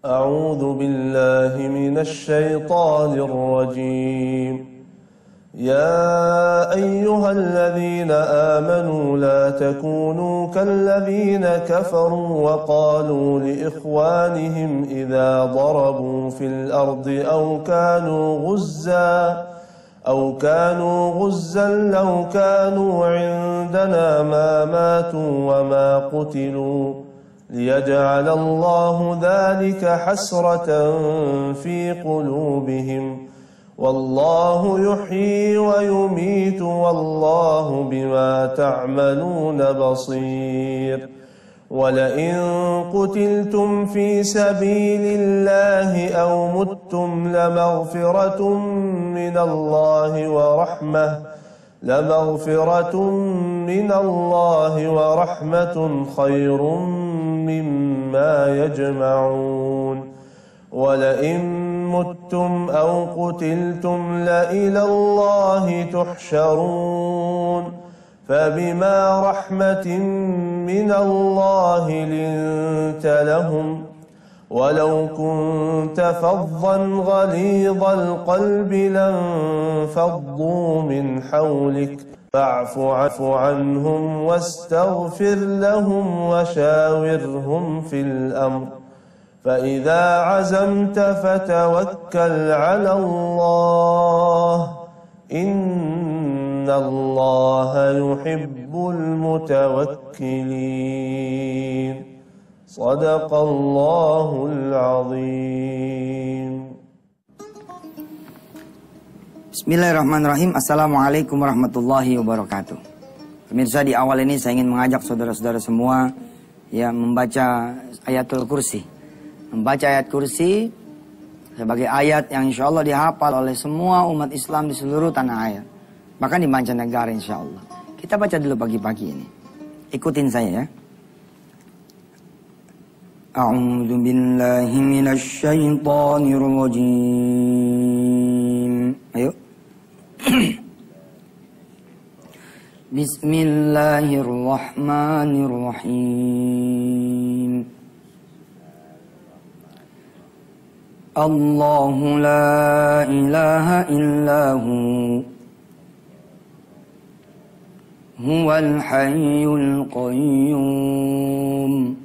أعوذ بالله من الشيطان الرجيم. يا أيها الذين آمنوا لا تكونوا كالذين كفروا وقالوا لإخوانهم إذا ضربوا في الأرض أو كانوا غزا لو كانوا عندنا ما ماتوا وما قتلوا ليجعل الله ذلك حسرة في قلوبهم والله يحيي ويميت والله بما تعملون بصير. ولئن قتلتم في سبيل الله أو متم لمغفرة من الله ورحمة خير مما يجمعون. ولئن متم أو قتلتم لإلى الله تحشرون. فبما رحمة من الله لنت لهم ولو كنت فظا غليظ القلب لانفضوا من حولك فاعف عنهم واستغفر لهم وشاورهم في الأمر فإذا عزمت فتوكل على الله إن الله يحب المتوكلين. صدق الله العظيم. Bismillahirrahmanirrahim. Assalamualaikum warahmatullahi wabarakatuh. Pemirsa, di awal ini saya ingin mengajak saudara-saudara semua membaca ayatul kursi. Membaca ayat kursi sebagai ayat yang insya Allah dihafal oleh semua umat Islam di seluruh tanah air. Bahkan di mancanegara insya Allah. Kita baca dulu pagi-pagi ini. Ikutin saya ya. A'udzu billahi minasy syaithanir rajim. Ayo. Bismillahirrahmanirrahim. Allahu la ilaha illahu huwal hayyul qayyum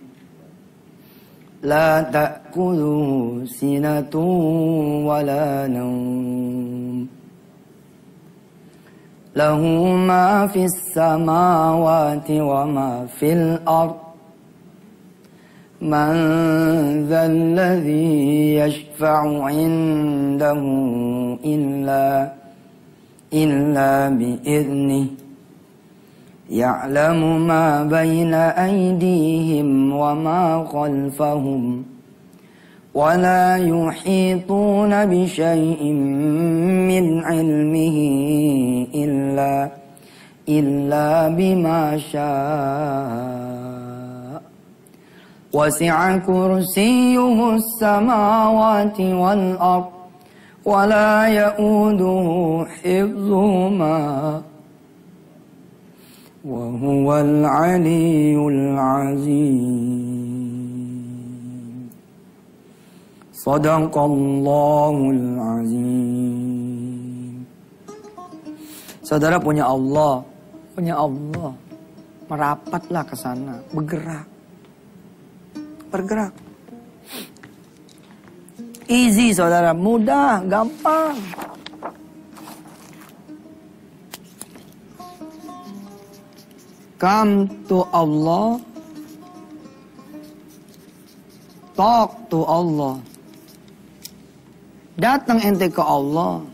la ta'khudhuhu sinatun wa la nawm lahu ma fis samawati wa ma fil ardh من ذا الذي يشفع عنده إلا بإذنه يعلم ما بين أيديهم وما خلفهم ولا يحيطون بشيء من علمه إلا بما شاء وسع كرسيه السماوات والأرض ولا يؤوده حفظهما وهو العلي العظيم. صدق الله العظيم. Saudara punya Allah, merapatlah ke sana, bergerak. Easy saudara, mudah, gampang. Come to Allah, talk to Allah. Datang ente ke Allah,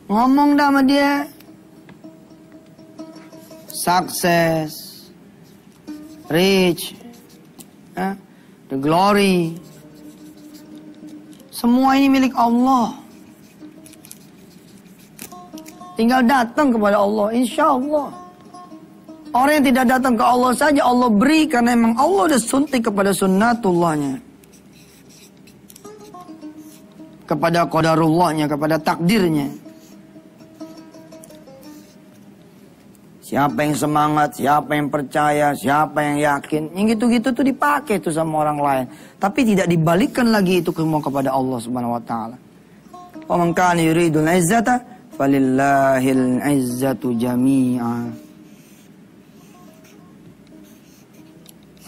ngomong sama dia. Success, rich, the glory, semua ini milik Allah. Tinggal datang kepada Allah, insya Allah. Orang yang tidak datang ke Allah saja Allah beri, karena memang Allah sudah suntik kepada sunnatullahnya, kepada qadarullahnya, kepada takdirnya. Siapa yang semangat, siapa yang percaya, siapa yang yakin. Yang gitu-gitu tuh dipakai tuh sama orang lain. Tapi tidak dibalikkan lagi itu semua kepada Allah Subhanahu wa taala. Wa man kana yuridul izzata falillahil izzatu jami'a.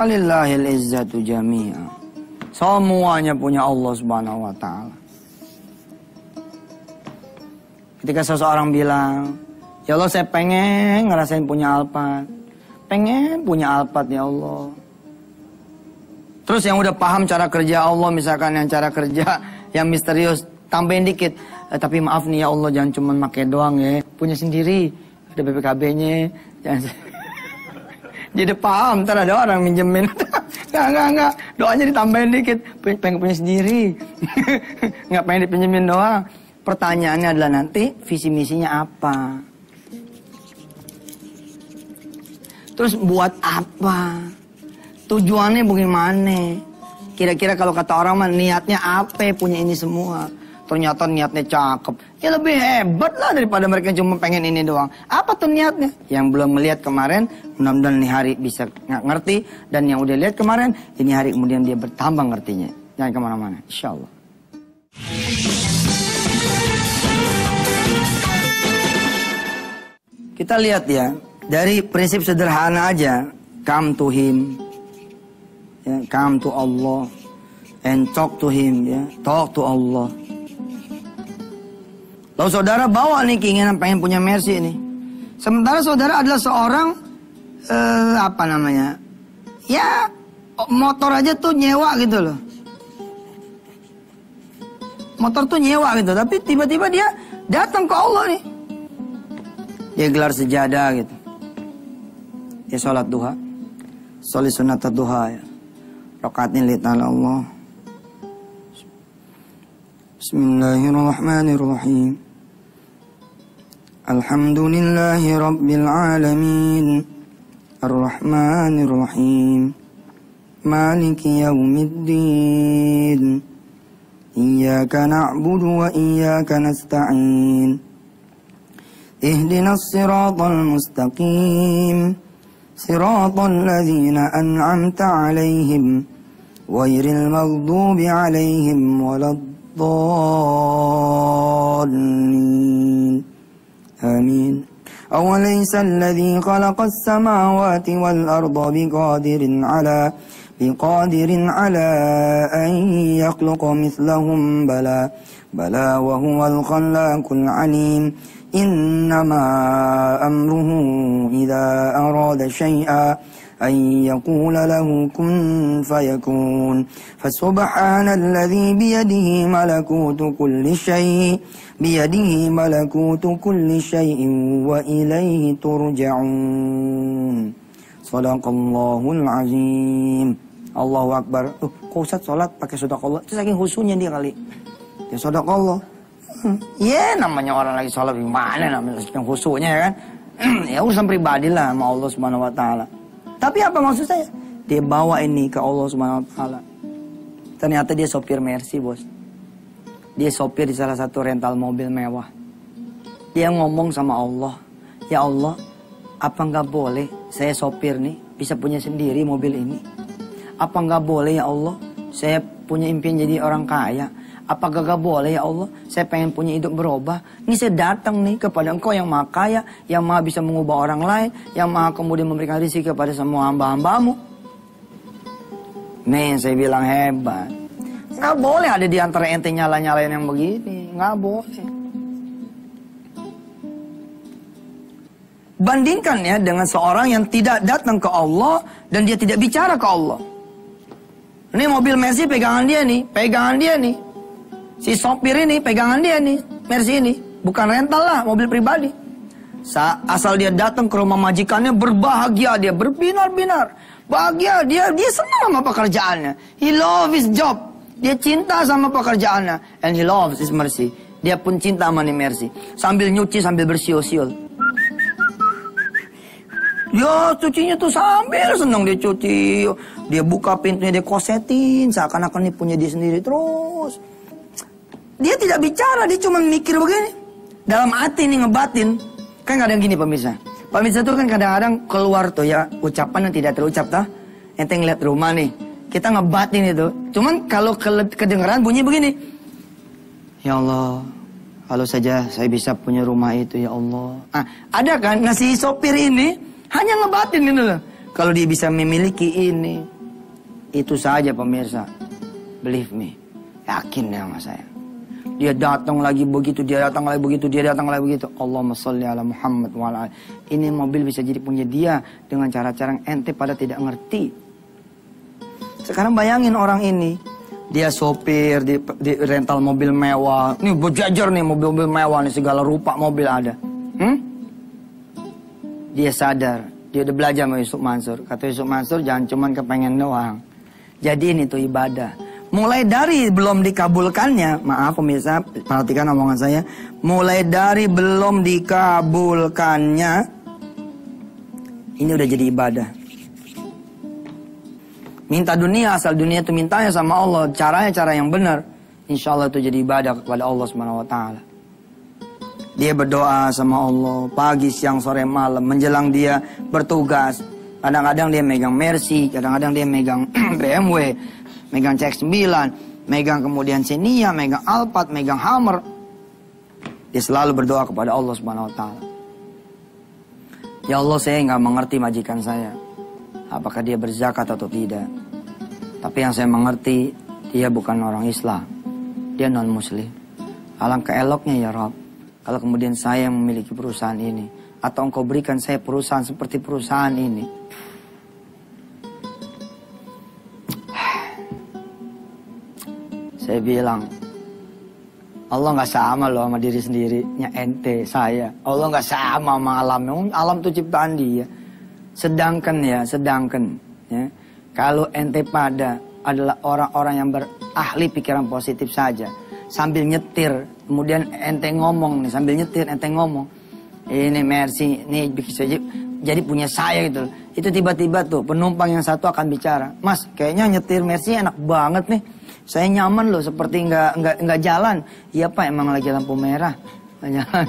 Falillahil izzatu jami'a. Semuanya punya Allah Subhanahu wa taala. Ketika seseorang bilang, ya Allah, saya pengen ngerasain punya Alphard. Pengen punya Alphard ya Allah. Terus yang udah paham cara kerja Allah, misalkan yang cara kerja yang misterius, tambahin dikit. Tapi maaf nih ya Allah, jangan cuma pakai doang ya. Punya sendiri, ada BPKB-nya. Jadi paham, ntar ada orang minjemin. Enggak. Doanya ditambahin dikit. Pengen punya sendiri. Nggak pengen dipinjemin doang. Pertanyaannya adalah nanti visi misinya apa? Terus buat apa? Tujuannya bagaimana? Kira-kira kalau kata orang mah niatnya apa punya ini semua? Ternyata niatnya cakep. Ya lebih hebat lah daripada mereka cuma pengen ini doang. Apa tuh niatnya? Yang belum melihat kemarin, mudah-mudahan ini hari bisa ngerti. Dan yang udah lihat kemarin, ini hari kemudian dia bertambah ngertinya. Jangan kemana-mana, insya Allah. Kita lihat ya. Dari prinsip sederhana aja, come to him, ya, come to Allah, and talk to him, ya, talk to Allah. Lalu saudara bawa nih keinginan pengen punya Mercy nih. Sementara saudara adalah seorang, ya motor aja tuh nyewa gitu loh. Motor tuh nyewa gitu, tapi tiba-tiba dia datang ke Allah nih. Dia gelar sejadah gitu. Dia sholat duha, sholat sunat duha ya. Rakaatnya lihat Allah. Bismillahirrahmanirrahim. Alhamdulillahi rabbil alamin. Ar-Rahmanirrahim. Maliki yaumiddin. Iyyaka na'budu wa iyyaka nasta'in. Ihdinas siratal mustaqim. صراط الذين أنعمت عليهم غير المغضوب عليهم ولا الضالين آمين أوليس الذي خلق السماوات والأرض بقادر على أن يخلق مثلهم بلى وهو الخلاق العليم إنما أمره إذا أراد شيئا أن يقول له كن فيكون فسبحان الذي بيده ملكوت كل شيء وإليه ترجعون صدق الله العظيم. Allahu Akbar. Kok Ustaz sholat pakai sodaqallah? Itu saking khusyuknya dia kali. Ya sodaqallah. Ya namanya orang lagi sholat gimana namanya yang khusyuknya ya kan. Ya urusan pribadi lah sama Allah Subhanahu wa taala. Tapi apa maksud saya? Dia bawa ini ke Allah Subhanahu wa taala. Ternyata dia sopir Mercy, Bos. Dia sopir di salah satu rental mobil mewah. Dia ngomong sama Allah, "Ya Allah, apa nggak boleh saya sopir nih bisa punya sendiri mobil ini? Apa nggak boleh ya Allah saya punya impian jadi orang kaya? Apa gak boleh ya Allah? Saya pengen punya hidup berubah. Ini saya datang nih kepada Engkau yang maha kaya, yang maha bisa mengubah orang lain, yang maha kemudian memberikan rezeki kepada semua hamba-hambamu." Nih saya bilang hebat. Nggak boleh ada di antara ente nyala-nyalain yang begini. Nggak boleh. Bandingkan ya dengan seorang yang tidak datang ke Allah dan dia tidak bicara ke Allah. Ini mobil Mercy pegangan dia nih. Si sopir ini pegangan dia nih, Mercy ini. Bukan rental lah, mobil pribadi. Asal dia datang ke rumah majikannya berbahagia dia, berbinar-binar. Bahagia dia senang sama pekerjaannya. He love his job. Dia cinta sama pekerjaannya. And he loves his Mercy. Dia pun cinta sama nih Mercy. Sambil nyuci, sambil bersiul-siul. Ya cucinya tuh sambil senang dia cuci. Dia buka pintunya, dia kosetin. Seakan-akan ini punya dia sendiri terus. Dia tidak bicara, dia cuma mikir begini. Dalam hati nih ngebatin. Kan kadang gini pemirsa. Pemirsa tuh kan kadang-kadang keluar tuh ya ucapan yang tidak terucap tah. Ente ngeliat rumah nih, kita ngebatin itu. Cuman kalau kedengeran bunyi begini. Ya Allah, kalau saja saya bisa punya rumah itu ya Allah. Ah, ada kan nasi sopir ini hanya ngebatin gitu loh. Kalau dia bisa memiliki ini, itu saja pemirsa. Believe me, yakin ya sama saya. Dia datang lagi begitu, dia datang lagi begitu, dia datang lagi begitu. Allahumma sholli ala Muhammad wa ala. Ini mobil bisa jadi punya dia dengan cara-cara yang ente pada tidak ngerti. Sekarang bayangin orang ini, dia sopir di rental mobil mewah. Nih berjajar nih mobil-mobil mewah nih, segala rupa mobil ada. Dia sadar, dia udah belajar sama Yusuf Mansur. Kata Yusuf Mansur, jangan cuman kepengen doang. Jadiin itu ibadah. Mulai dari belum dikabulkannya, maaf pemirsa, perhatikan omongan saya. Mulai dari belum dikabulkannya, ini udah jadi ibadah. Minta dunia, asal dunia itu mintanya sama Allah. Caranya cara yang benar. Insya Allah itu jadi ibadah kepada Allah SWT. Dia berdoa sama Allah pagi, siang, sore, malam. Menjelang dia bertugas. Kadang-kadang dia megang Mercy, kadang-kadang dia megang BMW, megang CX-9, megang kemudian Xenia, megang Alphard, megang Hummer. Dia selalu berdoa kepada Allah SWT. Ya Allah, saya nggak mengerti majikan saya. Apakah dia berzakat atau tidak. Tapi yang saya mengerti, dia bukan orang Islam. Dia non-muslim. Alangkah eloknya ya Rabb, kalau kemudian saya yang memiliki perusahaan ini. Atau engkau berikan saya perusahaan seperti perusahaan ini. Saya bilang, Allah nggak sama loh sama diri sendirinya ente, saya. Allah nggak sama sama alam. Alam itu ciptaan dia. Sedangkan ya, kalau ente pada adalah orang-orang yang berahli pikiran positif saja. Sambil nyetir, kemudian ente ngomong nih, sambil nyetir ente ngomong. Ini Mercy, ini jadi punya saya gitu. Itu tiba-tiba tuh penumpang yang satu akan bicara. Mas, kayaknya nyetir Mercy enak banget nih. Saya nyaman loh, seperti nggak jalan. Iya Pak, emang lagi lampu merah. Jalan.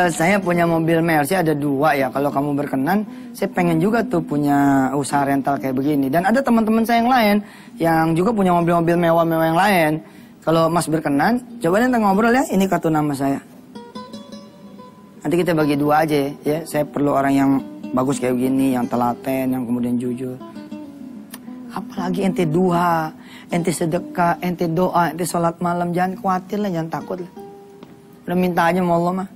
Saya punya mobil Mercy ada 2 ya. Kalau kamu berkenan, saya pengen juga tuh punya usaha rental kayak begini. Dan ada teman-teman saya yang lain yang juga punya mobil-mobil mewah-mewah yang lain. Kalau Mas berkenan, coba nanti ngobrol ya. Ini kartu nama saya. Nanti kita bagi 2 aja ya. Saya perlu orang yang bagus kayak begini, yang telaten, yang kemudian jujur. Apalagi ente duha, ente sedekah, ente doa, ente sholat malam. Jangan khawatir lah, jangan takut lah. Udah minta aja sama Allah mah.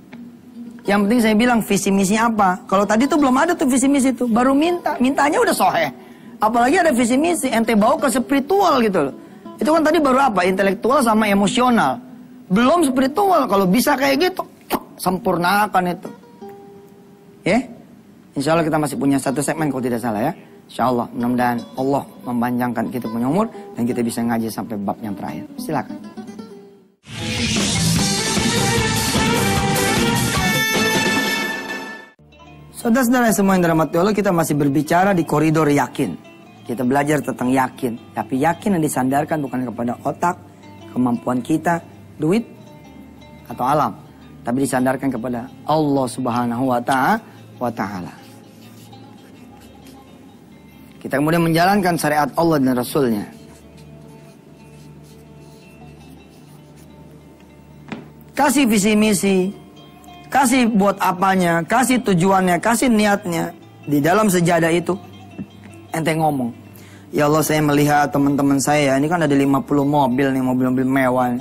Yang penting saya bilang visi misi apa. Kalau tadi tuh belum ada tuh visi misi tuh, baru mintanya udah soheh. Apalagi ada visi misi, ente bawa ke spiritual gitu loh. Itu kan tadi baru apa? Intelektual sama emosional. Belum spiritual. Kalau bisa kayak gitu, sempurnakan itu. Ya? Insya Allah kita masih punya 1 segmen kalau tidak salah ya. Insya Allah, mudah-mudahan Allah memanjangkan kita punya umur dan kita bisa ngaji sampai bab yang terakhir. Silakan. Saudara-saudara semua yang dirahmati Allah, kita masih berbicara di koridor yakin. Kita belajar tentang yakin. Tapi yakin yang disandarkan bukan kepada otak, kemampuan kita, duit, atau alam. Tapi disandarkan kepada Allah Subhanahu wa Ta'ala. Kita kemudian menjalankan syariat Allah dan Rasulnya. Kasih visi misi. Kasih buat apanya, kasih tujuannya, kasih niatnya. Di dalam sejadah itu, ente ngomong. Ya Allah, saya melihat teman-teman saya, ini kan ada 50 mobil nih, mobil-mobil mewah.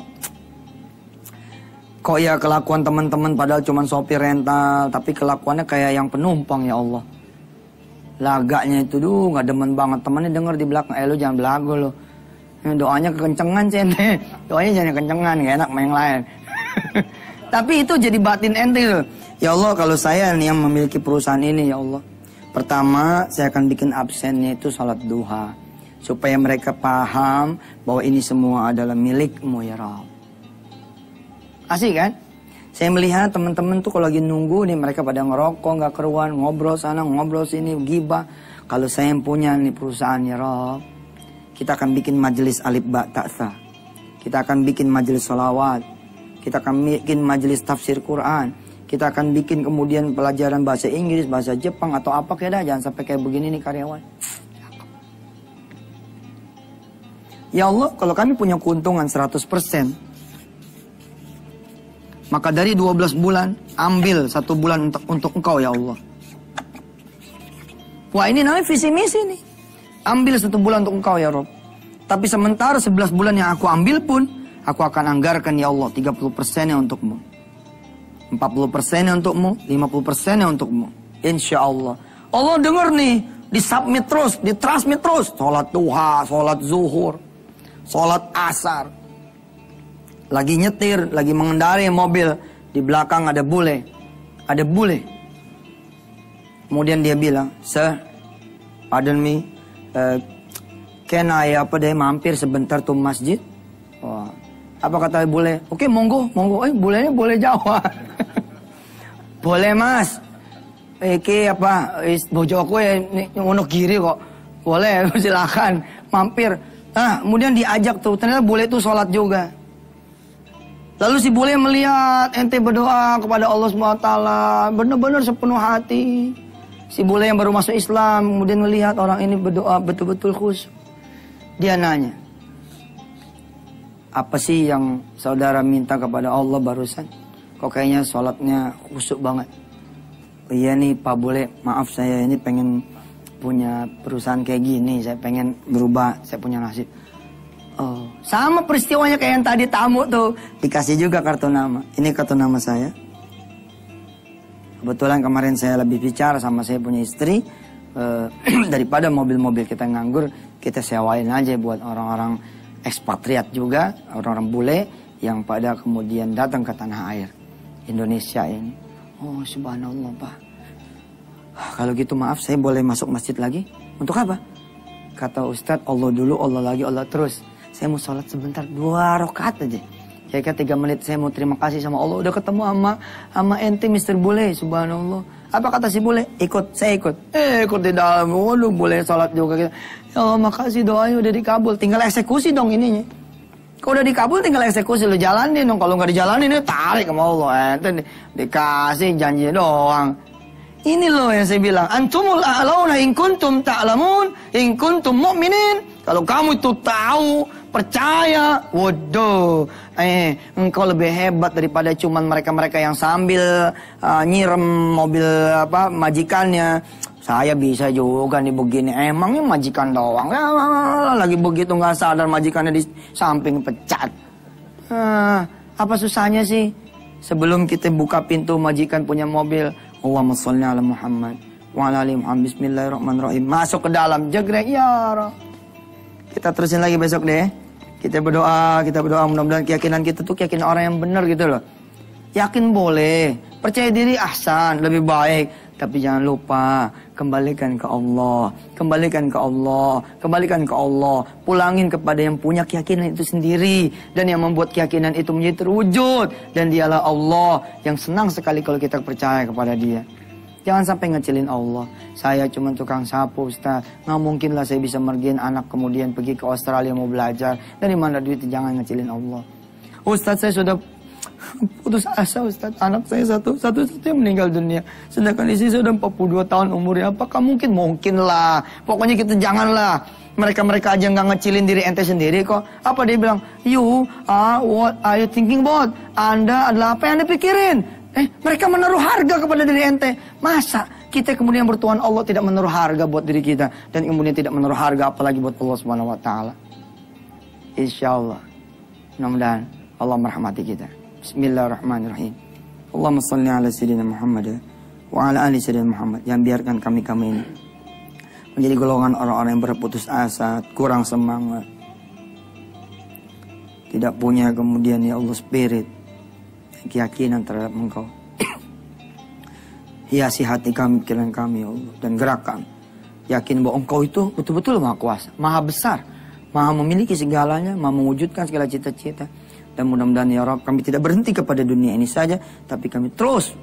Kok ya kelakuan teman-teman padahal cuma sopir rental, tapi kelakuannya kayak yang penumpang ya Allah. Lagaknya itu, gak demen banget. Temannya denger di belakang, lu jangan belagu lo. Doanya kekencengan sih ente. Doanya jangan kekencengan, gak enak main yang lain. Tapi itu jadi batin ente loh. Ya Allah, kalau saya nih yang memiliki perusahaan ini ya Allah. Pertama, saya akan bikin absennya itu salat duha. Supaya mereka paham bahwa ini semua adalah milikmu ya Rabb. Asik kan? Saya melihat teman-teman tuh kalau lagi nunggu nih mereka pada ngerokok, gak keruan, ngobrol sana, ngobrol sini, gibah. Kalau saya yang punya nih perusahaan ya Rabb, kita akan bikin majelis alif ba ta'sa. Kita akan bikin majelis sholawat. Kita akan bikin majelis tafsir Quran. Kita akan bikin kemudian pelajaran bahasa Inggris, bahasa Jepang atau apa kayak dah. Jangan sampai kayak begini nih karyawan. Ya Allah, kalau kami punya keuntungan 100%, maka dari 12 bulan, ambil 1 bulan untuk engkau ya Allah. Wah, ini namanya visi misi nih. Ambil 1 bulan untuk engkau ya Rob. Tapi sementara 11 bulan yang aku ambil pun, aku akan anggarkan ya Allah 30%-nya untukmu. 40%-nya untukmu, 50%-nya untukmu. Insya Allah. Allah dengar nih, disubmit terus, ditransmit terus. Sholat duha, sholat zuhur, sholat asar. Lagi nyetir, lagi mengendarai mobil. Di belakang ada bule. Ada bule. Kemudian dia bilang, Sir, pardon me, can I mampir sebentar tuh masjid? Wah. Apa kata bule? Oke, monggo. Bulenya boleh jawab. Boleh mas. Iki bojoku ngono kiri kok. Boleh, silakan mampir. Nah, kemudian diajak tuh. Ternyata bule itu sholat juga. Lalu si bule melihat ente berdoa kepada Allah SWT. Benar-benar sepenuh hati. Si bule yang baru masuk Islam. Kemudian melihat orang ini berdoa betul-betul khusyuk. Dia nanya. Apa sih yang saudara minta kepada Allah barusan? Kok kayaknya sholatnya khusyuk banget. Oh iya nih Pak Bule, maaf saya ini pengen punya perusahaan kayak gini. Saya pengen berubah, saya punya nasib. Oh, sama peristiwanya kayak yang tadi tamu tuh. Dikasih juga kartu nama. Ini kartu nama saya. Kebetulan kemarin saya lebih bicara sama saya punya istri. Daripada mobil-mobil kita nganggur, kita sewain aja buat orang-orang ekspatriat juga, orang-orang bule yang pada kemudian datang ke tanah air Indonesia ini. Oh subhanallah Pak. Kalau gitu maaf saya boleh masuk masjid lagi? Untuk apa? Kata Ustadz, Allah dulu, Allah lagi, Allah terus. Saya mau sholat sebentar 2 rakaat aja. Kira-kira 3 menit saya mau terima kasih sama Allah. Udah ketemu sama ente Mr. Bule, subhanallah. Apa kata si bule? Ikut, saya ikut. Ikut di dalam. Waduh, boleh sholat juga kita. Ya Allah, makasih doanya udah dikabul. Tinggal eksekusi dong ininya. Kalau udah dikabul tinggal eksekusi. Lu jalanin dong. Kalau nggak dijalanin, tarik sama Allah. Ente dikasih janji doang. Ini loh yang saya bilang. Antumul a'launa in kuntum ta'lamun, in kuntum mu'minin. Kalau kamu itu tahu, percaya, waduh, engkau lebih hebat daripada cuman mereka-mereka yang sambil nyirem mobil majikannya. Saya bisa juga nih begini. Emangnya majikan doang. Lagi begitu nggak sadar majikannya di samping pecat. Apa susahnya sih? Sebelum kita buka pintu majikan punya mobil, Allahumma sholli ala Muhammad wa ala ali Muhammad, bismillahirrahmanirrahim. Masuk ke dalam, jegrek ya Rabb. Kita terusin lagi besok deh. Kita berdoa mudah-mudahan keyakinan kita tuh keyakinan orang yang benar gitu loh. Yakin boleh, percaya diri ahsan, lebih baik. Tapi jangan lupa, kembalikan ke Allah. Kembalikan ke Allah. Kembalikan ke Allah. Pulangin kepada yang punya keyakinan itu sendiri. Dan yang membuat keyakinan itu menjadi terwujud. Dan dialah Allah yang senang sekali kalau kita percaya kepada dia. Jangan sampai ngecilin Allah. Saya cuma tukang sapu Ustaz. Nggak mungkin lah saya bisa mergiin anak kemudian pergi ke Australia mau belajar. Dari mana duit? Jangan ngecilin Allah. Ustaz saya sudah putus asa Ustaz. Anak saya satu-satunya meninggal dunia. Sedangkan istri saya sudah 42 tahun umurnya. Apakah mungkin? Mungkin lah. Pokoknya kita janganlah. Mereka aja nggak ngecilin diri ente sendiri kok. Apa dia bilang? You are what are you thinking about? Anda adalah apa yang Anda pikirin? Mereka menaruh harga kepada diri ente. Masa kita kemudian bertuhan Allah tidak menaruh harga buat diri kita. Dan kemudian tidak menaruh harga apalagi buat Allah Subhanahu Wa Taala. Insyaallah. Mudah-mudahan Allah merahmati kita. Bismillahirrahmanirrahim. Allahumma salli ala sayyidina Muhammad wa ala ali sayyidina Muhammad. Yang biarkan kami ini menjadi golongan orang-orang yang berputus asa, kurang semangat, tidak punya kemudian ya Allah spirit, keyakinan terhadap Engkau. Hiasi hati kami, pikiran kami ya Allah, dan gerakkan yakin bahwa Engkau itu betul-betul Maha Kuasa, Maha Besar, Maha memiliki segalanya, Maha mewujudkan segala cita-cita. Dan mudah-mudahan ya Rabb, kami tidak berhenti kepada dunia ini saja, tapi kami terus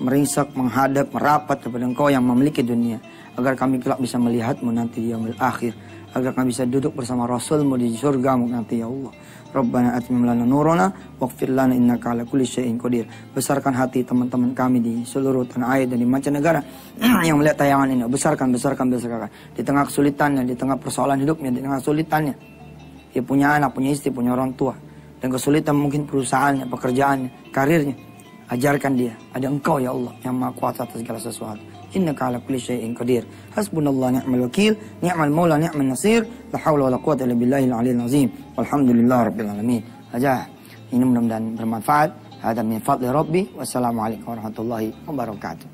merisak, menghadap, merapat kepada Engkau yang memiliki dunia, agar kami kelak bisa melihat-Mu nanti di yaumil akhir, agar kami bisa duduk bersama Rasulmu di surgamu nanti ya Allah. Rabbana atmim lana nurana waghfir lana innaka ala kulli syai'in qadir. Besarkan hati teman-teman kami di seluruh tanah air dan di mancanegara yang melihat tayangan ini. Besarkan. Di tengah kesulitannya, di tengah persoalan hidupnya, di tengah kesulitannya. Dia punya anak, punya istri, punya orang tua. Dan kesulitan mungkin perusahaannya, pekerjaannya, karirnya. Ajarkan dia. Ada Engkau ya Allah yang Maha Kuasa atas segala sesuatu. Innaka ala kulli syai'in qadir. Hasbunallahu ni'mal wakil, ni'mal maula, ni'man nasir. La haula wala quwwata illa billahil aliyyil azim. Walhamdulillahirabbil alamin. Aja. Ini mudah-mudahan bermanfaat. Hada min fadli Rabbi. Wassalamualaikum warahmatullahi wabarakatuh.